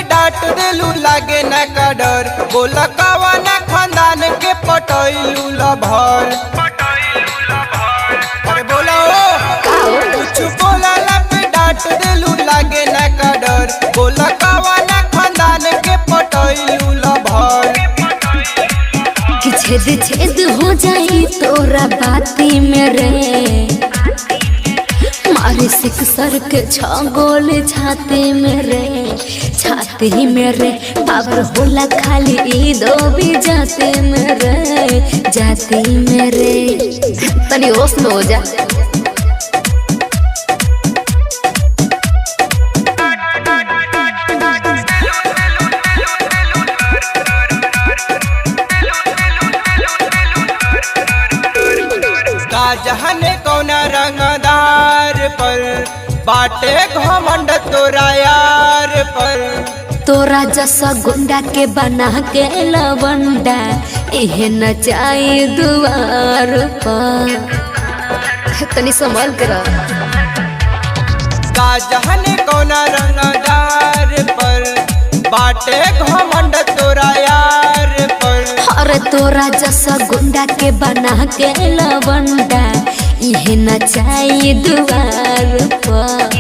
लागे न का डर बोला कवाना खानदान के पटैलू लभर। अरे बोला कुछ बोला पे डांट देलू लागे न का डर बोला कवाना खानदान के पटैलू लभर। छेद छेद हो जाई तोरा बाती में रे मारे सिक सर के गोल छाती में रे छाती में रे पावर होला खाली ई दो भी जाते में रे जाती में रे तनी होश में हो जा। जहने कौना रंगदार पर बाटे घमंड तोरा यार पर तोरा जैसा गुंडा के बना के लवंडा इहे नचाई दुआर पर तनी संभाल कर। जहने कौना रंगदार पर बाटे घमंड तोरा यार पर अरे तोरा जैसा गुंडा के बना के लवंडा इहे नचाई दुआर पर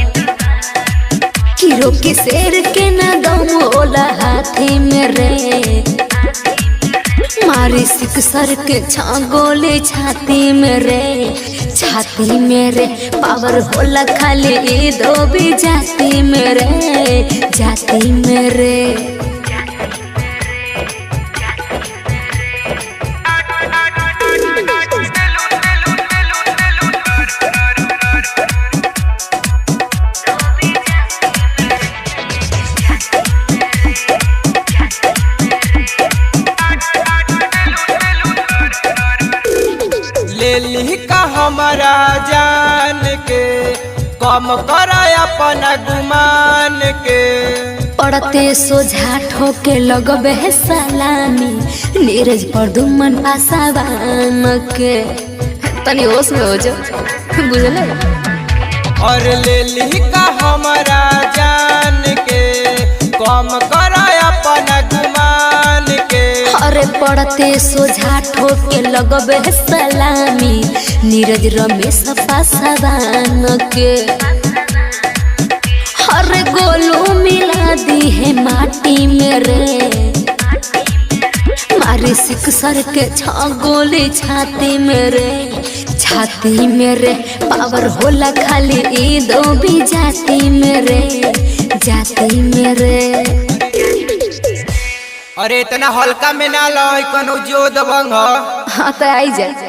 हीरो के शेर के ना दम होला हाथी में रे मारी सिक सर के गोले छाती में रे छाती में रे पावर होला खाली ई दो भी जाती में रे जाती में रे। ले का हमारा जान के कम कर अपना गुमान के पड़ते सोझा ठोके लगबे सलामी नीरज प्रदुमन पासावान के तनी होश में हो जा बुझले। और ले का हमारा जान के कम कर अपना गुमान के अरे पड़ते सोझा ठोके लगबे सलामी नीरज रमेश पासावान के हर गोलू मिला दी है माटी में रे मारे सिक सर के गोली छाती में रे छाती में रे पावर होला खाली ई दो भी जाती में रे जाती में रे। अरे इतना हल्का में ना लो कोनो जो दबंग। हाँ तो आई जाए।